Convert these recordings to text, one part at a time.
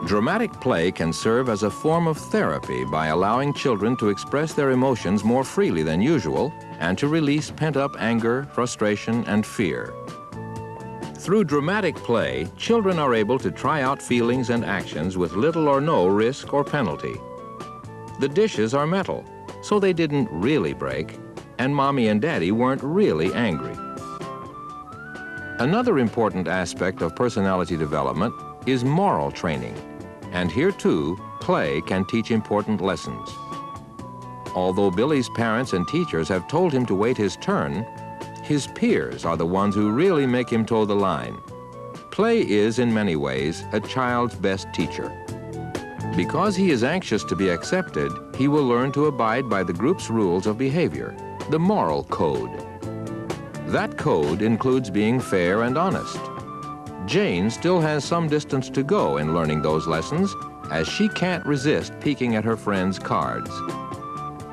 Dramatic play can serve as a form of therapy by allowing children to express their emotions more freely than usual and to release pent-up anger, frustration, and fear. Through dramatic play, children are able to try out feelings and actions with little or no risk or penalty. The dishes are metal, so they didn't really break, and Mommy and Daddy weren't really angry. Another important aspect of personality development is moral training, and here too, play can teach important lessons. Although Billy's parents and teachers have told him to wait his turn, his peers are the ones who really make him toe the line. Play is, in many ways, a child's best teacher. Because he is anxious to be accepted, he will learn to abide by the group's rules of behavior, the moral code. That code includes being fair and honest. Jane still has some distance to go in learning those lessons, as she can't resist peeking at her friends' cards.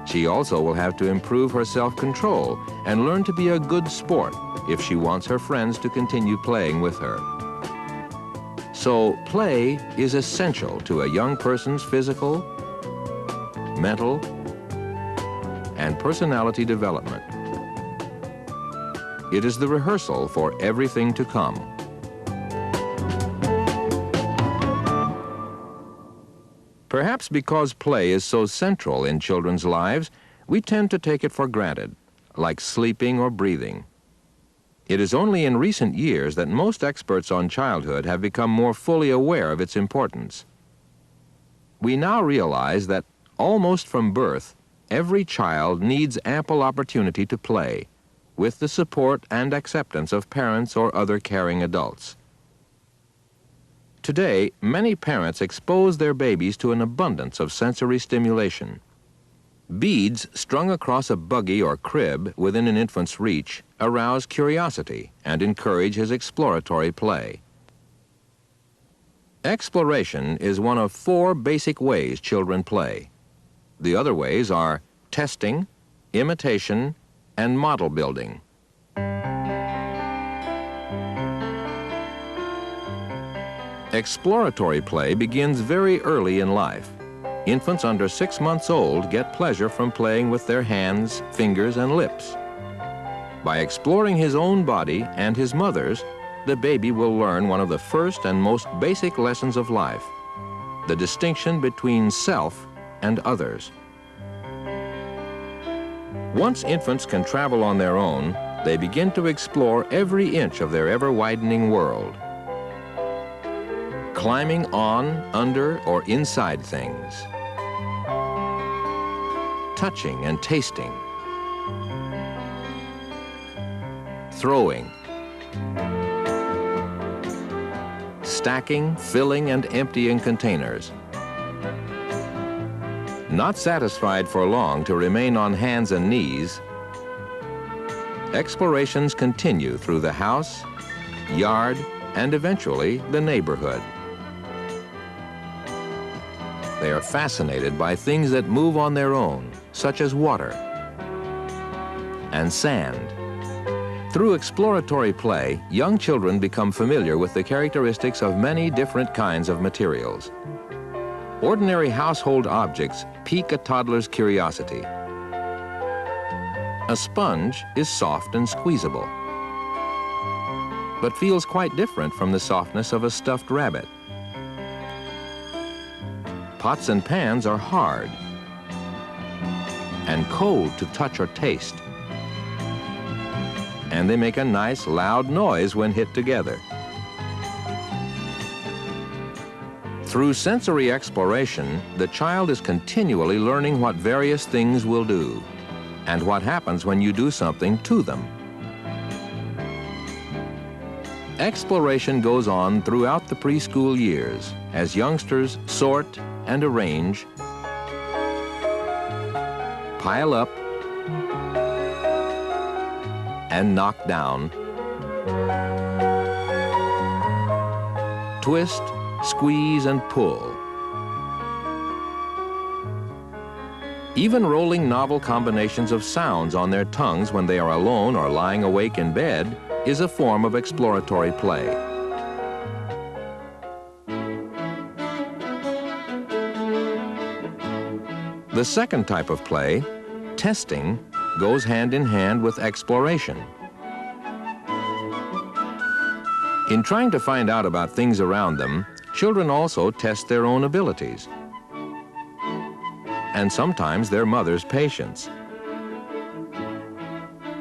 She also will have to improve her self-control and learn to be a good sport if she wants her friends to continue playing with her. So play is essential to a young person's physical, mental, and personality development. It is the rehearsal for everything to come. Perhaps because play is so central in children's lives, we tend to take it for granted, like sleeping or breathing. It is only in recent years that most experts on childhood have become more fully aware of its importance. We now realize that almost from birth, every child needs ample opportunity to play, with the support and acceptance of parents or other caring adults. Today, many parents expose their babies to an abundance of sensory stimulation. Beads strung across a buggy or crib within an infant's reach arouse curiosity and encourage his exploratory play. Exploration is one of 4 basic ways children play. The other ways are testing, imitation, and model building. Exploratory play begins very early in life. Infants under 6 months old get pleasure from playing with their hands, fingers, and lips. By exploring his own body and his mother's, the baby will learn one of the first and most basic lessons of life, the distinction between self and others. Once infants can travel on their own, they begin to explore every inch of their ever-widening world, climbing on, under, or inside things, touching and tasting, throwing, stacking, filling, and emptying containers. Not satisfied for long to remain on hands and knees, explorations continue through the house, yard, and eventually the neighborhood. They are fascinated by things that move on their own, such as water and sand. Through exploratory play, young children become familiar with the characteristics of many different kinds of materials. Ordinary household objects pique a toddler's curiosity. A sponge is soft and squeezable, but feels quite different from the softness of a stuffed rabbit. Pots and pans are hard and cold to touch or taste, and they make a nice loud noise when hit together. Through sensory exploration, the child is continually learning what various things will do and what happens when you do something to them. Exploration goes on throughout the preschool years as youngsters sort and arrange, pile up, and knock down, twist, squeeze, and pull. Even rolling novel combinations of sounds on their tongues when they are alone or lying awake in bed is a form of exploratory play. The second type of play, testing, goes hand in hand with exploration. In trying to find out about things around them, children also test their own abilities and sometimes their mother's patience.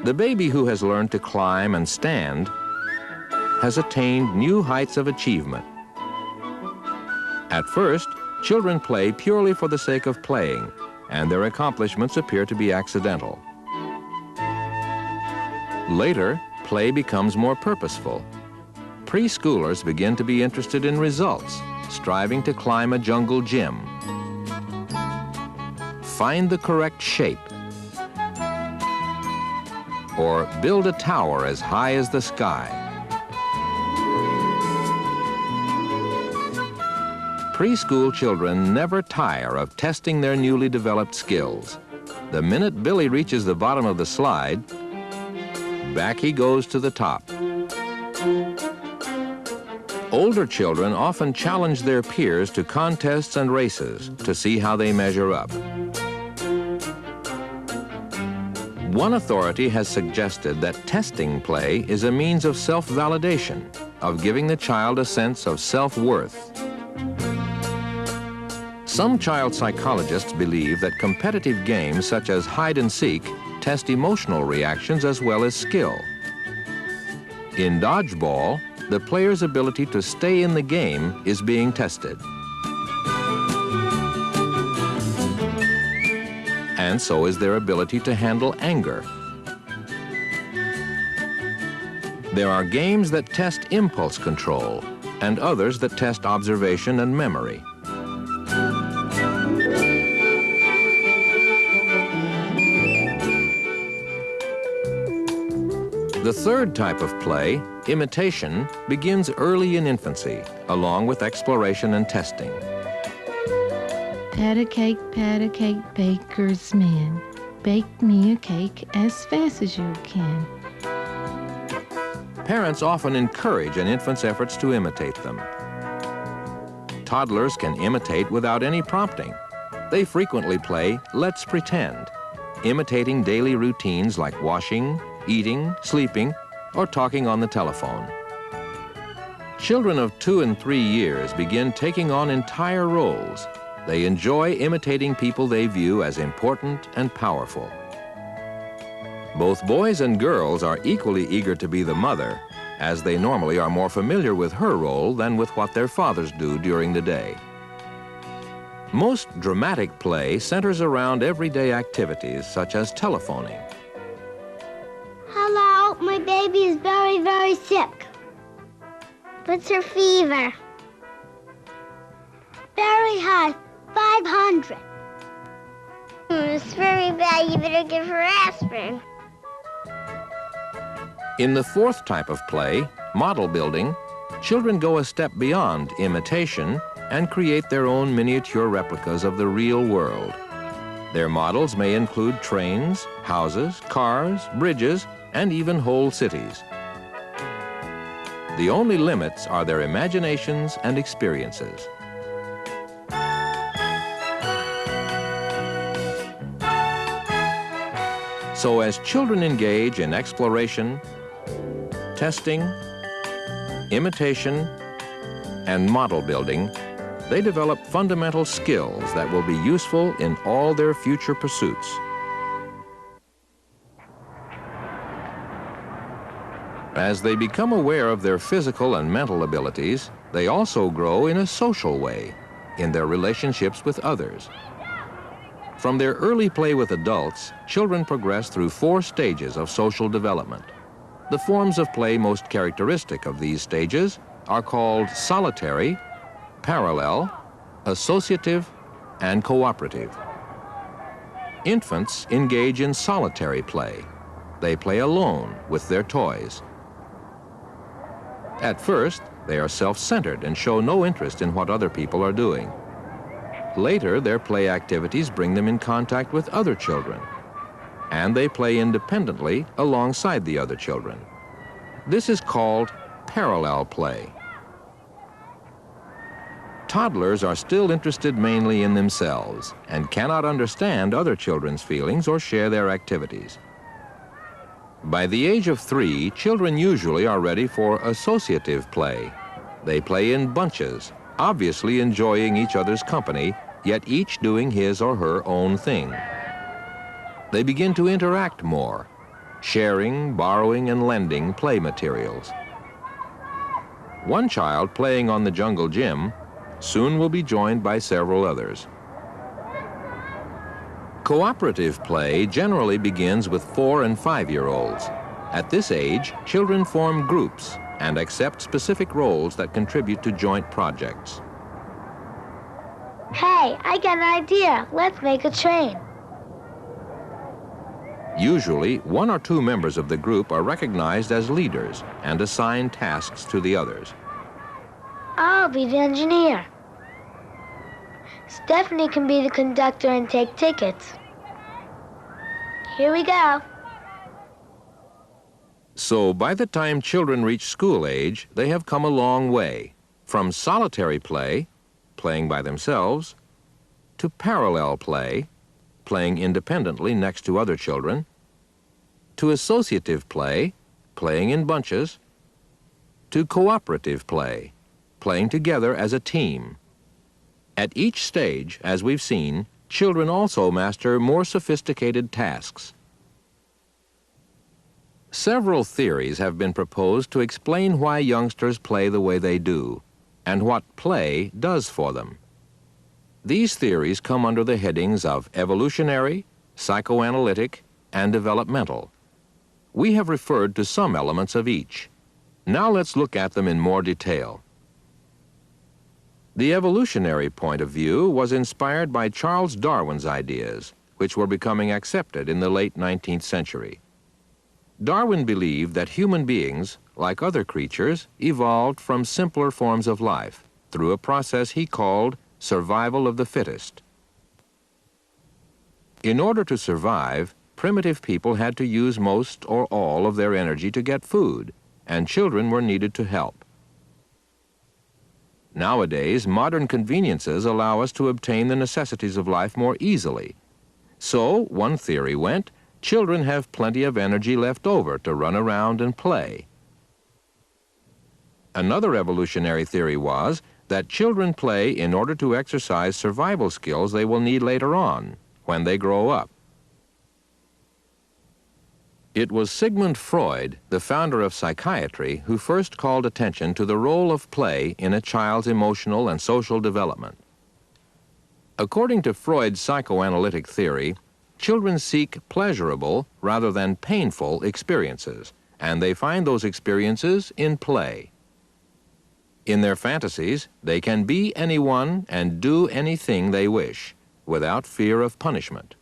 The baby who has learned to climb and stand has attained new heights of achievement. At first, children play purely for the sake of playing, and their accomplishments appear to be accidental. Later, play becomes more purposeful. Preschoolers begin to be interested in results, striving to climb a jungle gym, find the correct shape, or build a tower as high as the sky. Preschool children never tire of testing their newly developed skills. The minute Billy reaches the bottom of the slide, back he goes to the top. Older children often challenge their peers to contests and races to see how they measure up. One authority has suggested that testing play is a means of self-validation, of giving the child a sense of self-worth. Some child psychologists believe that competitive games such as hide and seek test emotional reactions as well as skill. In dodgeball, the player's ability to stay in the game is being tested. And so is their ability to handle anger. There are games that test impulse control and others that test observation and memory. The third type of play, imitation, begins early in infancy, along with exploration and testing. Pat a cake, baker's man. Bake me a cake as fast as you can. Parents often encourage an infant's efforts to imitate them. Toddlers can imitate without any prompting. They frequently play let's pretend, imitating daily routines like washing, eating, sleeping, or talking on the telephone. Children of 2 and 3 years begin taking on entire roles. They enjoy imitating people they view as important and powerful. Both boys and girls are equally eager to be the mother, as they normally are more familiar with her role than with what their fathers do during the day. Most dramatic play centers around everyday activities such as telephoning. Hello, my baby is very, very sick. What's her fever? Very high, 500. It's very bad, you better give her aspirin. In the fourth type of play, model building, children go a step beyond imitation and create their own miniature replicas of the real world. Their models may include trains, houses, cars, bridges, and even whole cities. The only limits are their imaginations and experiences. So as children engage in exploration, testing, imitation, and model building, they develop fundamental skills that will be useful in all their future pursuits. As they become aware of their physical and mental abilities, they also grow in a social way, in their relationships with others. From their early play with adults, children progress through 4 stages of social development. The forms of play most characteristic of these stages are called solitary, parallel, associative, and cooperative. Infants engage in solitary play. They play alone with their toys. At first, they are self-centered and show no interest in what other people are doing. Later, their play activities bring them in contact with other children, and they play independently alongside the other children. This is called parallel play. Toddlers are still interested mainly in themselves and cannot understand other children's feelings or share their activities. By the age of 3, children usually are ready for associative play. They play in bunches, obviously enjoying each other's company, yet each doing his or her own thing. They begin to interact more, sharing, borrowing, and lending play materials. One child playing on the jungle gym soon will be joined by several others. Cooperative play generally begins with 4- and 5-year-olds. At this age, children form groups and accept specific roles that contribute to joint projects. Hey, I got an idea. Let's make a train. Usually, 1 or 2 members of the group are recognized as leaders and assign tasks to the others. I'll be the engineer. Stephanie can be the conductor and take tickets. Here we go. So by the time children reach school age, they have come a long way, from solitary play, playing by themselves, to parallel play, playing independently next to other children, to associative play, playing in bunches, to cooperative play, playing together as a team. At each stage, as we've seen, children also master more sophisticated tasks. Several theories have been proposed to explain why youngsters play the way they do and what play does for them. These theories come under the headings of evolutionary, psychoanalytic, and developmental. We have referred to some elements of each. Now let's look at them in more detail. The evolutionary point of view was inspired by Charles Darwin's ideas, which were becoming accepted in the late 19th century. Darwin believed that human beings, like other creatures, evolved from simpler forms of life through a process he called survival of the fittest. In order to survive, primitive people had to use most or all of their energy to get food, and children were needed to help. Nowadays, modern conveniences allow us to obtain the necessities of life more easily. So, one theory went, children have plenty of energy left over to run around and play. Another evolutionary theory was that children play in order to exercise survival skills they will need later on, when they grow up. It was Sigmund Freud, the founder of psychiatry, who first called attention to the role of play in a child's emotional and social development. According to Freud's psychoanalytic theory, children seek pleasurable rather than painful experiences, and they find those experiences in play. In their fantasies, they can be anyone and do anything they wish, without fear of punishment.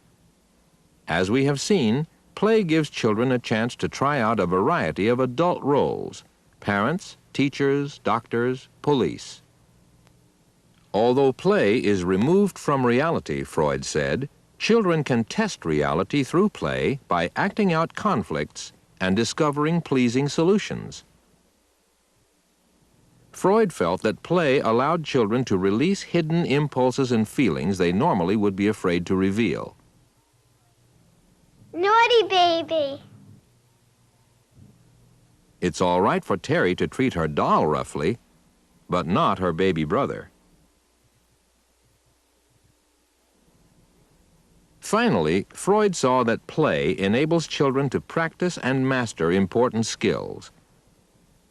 As we have seen, play gives children a chance to try out a variety of adult roles: parents, teachers, doctors, police. Although play is removed from reality, Freud said, children can test reality through play by acting out conflicts and discovering pleasing solutions. Freud felt that play allowed children to release hidden impulses and feelings they normally would be afraid to reveal. Naughty baby. It's all right for Terry to treat her doll roughly, but not her baby brother. Finally, Freud saw that play enables children to practice and master important skills.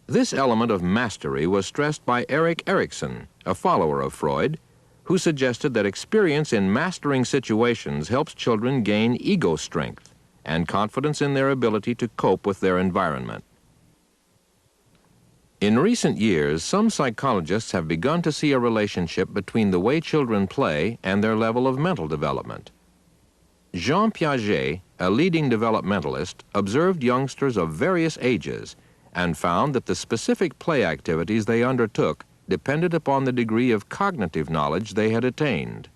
This element of mastery was stressed by Erik Erikson, a follower of Freud, who suggested that experience in mastering situations helps children gain ego strength and confidence in their ability to cope with their environment. In recent years, some psychologists have begun to see a relationship between the way children play and their level of mental development. Jean Piaget, a leading developmentalist, observed youngsters of various ages and found that the specific play activities they undertook depended upon the degree of cognitive knowledge they had attained.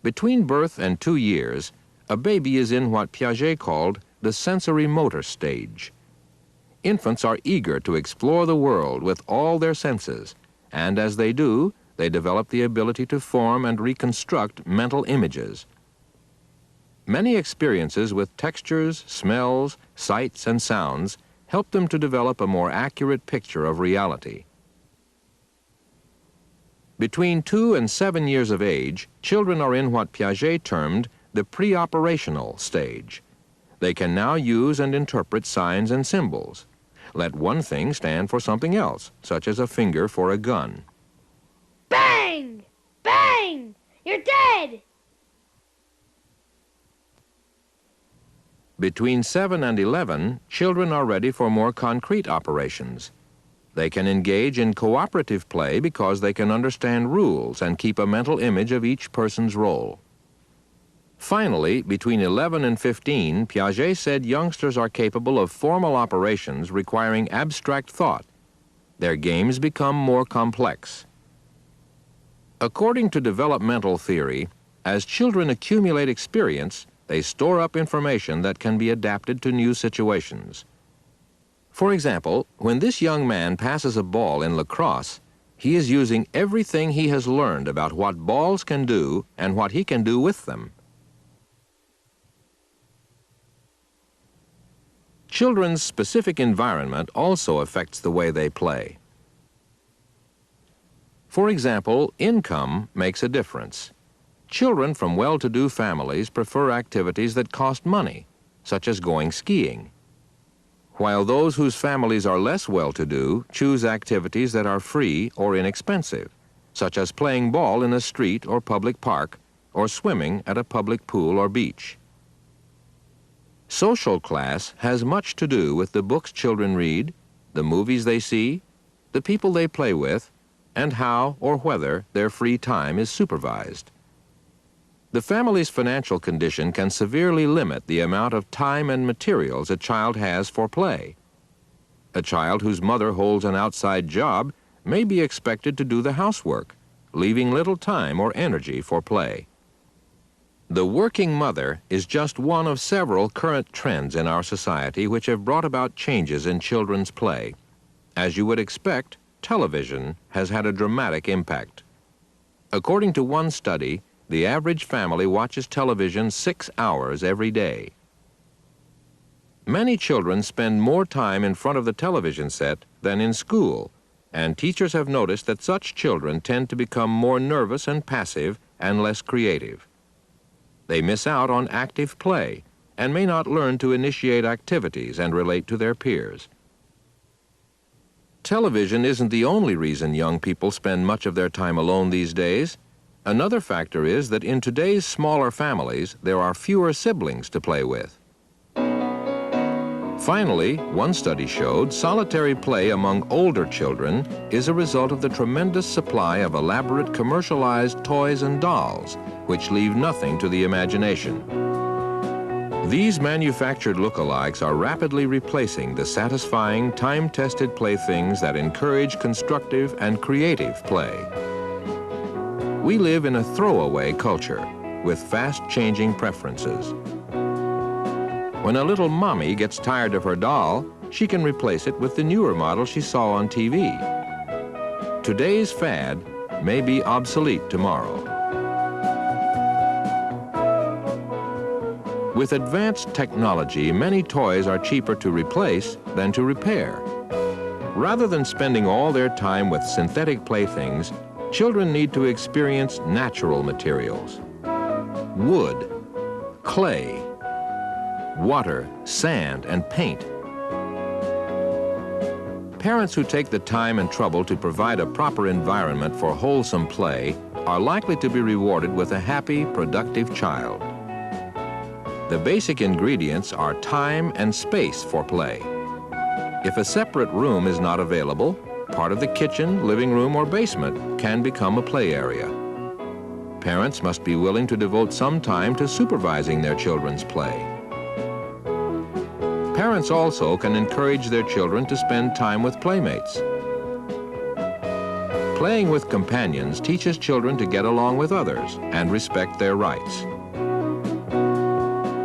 Between birth and 2 years, a baby is in what Piaget called the sensory motor stage. Infants are eager to explore the world with all their senses, and as they do, they develop the ability to form and reconstruct mental images. Many experiences with textures, smells, sights, and sounds help them to develop a more accurate picture of reality. Between 2 and 7 years of age, children are in what Piaget termed the pre-operational stage. They can now use and interpret signs and symbols. Let one thing stand for something else, such as a finger for a gun. Bang! Bang! You're dead! Between 7 and 11, children are ready for more concrete operations. They can engage in cooperative play because they can understand rules and keep a mental image of each person's role. Finally, between 11 and 15, Piaget said youngsters are capable of formal operations requiring abstract thought. Their games become more complex. According to developmental theory, as children accumulate experience, they store up information that can be adapted to new situations. For example, when this young man passes a ball in lacrosse, he is using everything he has learned about what balls can do and what he can do with them. Children's specific environment also affects the way they play. For example, income makes a difference. Children from well-to-do families prefer activities that cost money, such as going skiing, while those whose families are less well-to-do choose activities that are free or inexpensive, such as playing ball in a street or public park or swimming at a public pool or beach. Social class has much to do with the books children read, the movies they see, the people they play with, and how or whether their free time is supervised. The family's financial condition can severely limit the amount of time and materials a child has for play. A child whose mother holds an outside job may be expected to do the housework, leaving little time or energy for play. The working mother is just one of several current trends in our society which have brought about changes in children's play. As you would expect, television has had a dramatic impact. According to one study, the average family watches television 6 hours every day. Many children spend more time in front of the television set than in school, and teachers have noticed that such children tend to become more nervous and passive and less creative. They miss out on active play and may not learn to initiate activities and relate to their peers. Television isn't the only reason young people spend much of their time alone these days. Another factor is that in today's smaller families, there are fewer siblings to play with. Finally, one study showed solitary play among older children is a result of the tremendous supply of elaborate commercialized toys and dolls, which leave nothing to the imagination. These manufactured lookalikes are rapidly replacing the satisfying, time-tested playthings that encourage constructive and creative play. We live in a throwaway culture with fast-changing preferences. When a little mommy gets tired of her doll, she can replace it with the newer model she saw on TV. Today's fad may be obsolete tomorrow. With advanced technology, many toys are cheaper to replace than to repair. Rather than spending all their time with synthetic playthings, children need to experience natural materials. Wood, clay, water, sand, and paint. Parents who take the time and trouble to provide a proper environment for wholesome play are likely to be rewarded with a happy, productive child. The basic ingredients are time and space for play. If a separate room is not available, part of the kitchen, living room, or basement can become a play area. Parents must be willing to devote some time to supervising their children's play. Parents also can encourage their children to spend time with playmates. Playing with companions teaches children to get along with others and respect their rights.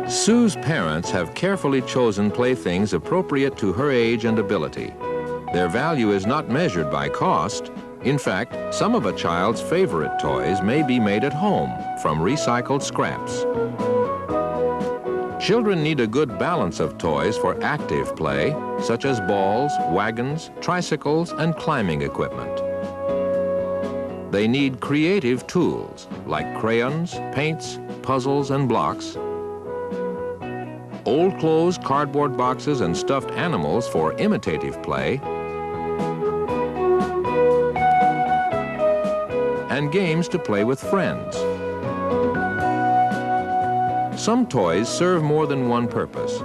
Sue's parents have carefully chosen playthings appropriate to her age and ability. Their value is not measured by cost, In fact, some of a child's favorite toys may be made at home from recycled scraps. Children need a good balance of toys for active play, such as balls, wagons, tricycles, and climbing equipment. They need creative tools like crayons, paints, puzzles, and blocks, old clothes, cardboard boxes, and stuffed animals for imitative play, and games to play with friends. Some toys serve more than one purpose.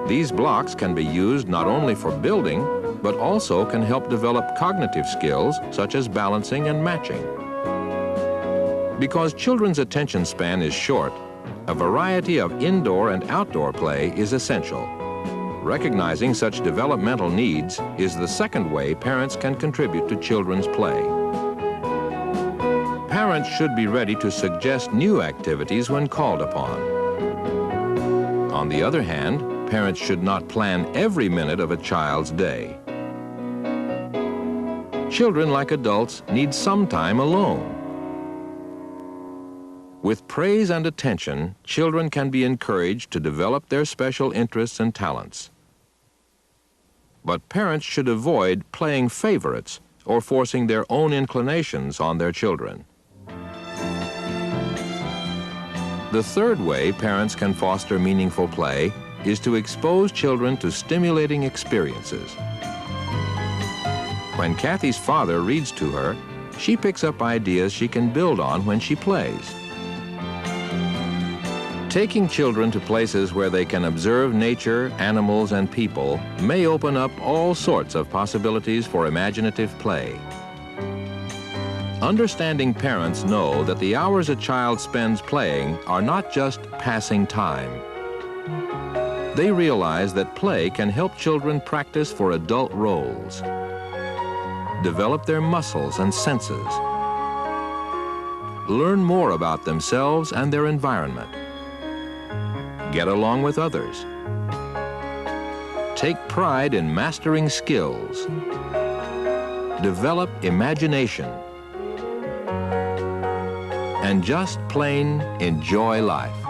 These blocks can be used not only for building, but also can help develop cognitive skills such as balancing and matching. Because children's attention span is short, a variety of indoor and outdoor play is essential. Recognizing such developmental needs is the second way parents can contribute to children's play. Parents should be ready to suggest new activities when called upon. On the other hand, parents should not plan every minute of a child's day. Children, like adults, need some time alone. With praise and attention, children can be encouraged to develop their special interests and talents. But parents should avoid playing favorites or forcing their own inclinations on their children. The third way parents can foster meaningful play is to expose children to stimulating experiences. When Kathy's father reads to her, she picks up ideas she can build on when she plays. Taking children to places where they can observe nature, animals, and people may open up all sorts of possibilities for imaginative play. Understanding parents know that the hours a child spends playing are not just passing time. They realize that play can help children practice for adult roles, develop their muscles and senses, learn more about themselves and their environment, get along with others, take pride in mastering skills, develop imagination, and just plain enjoy life.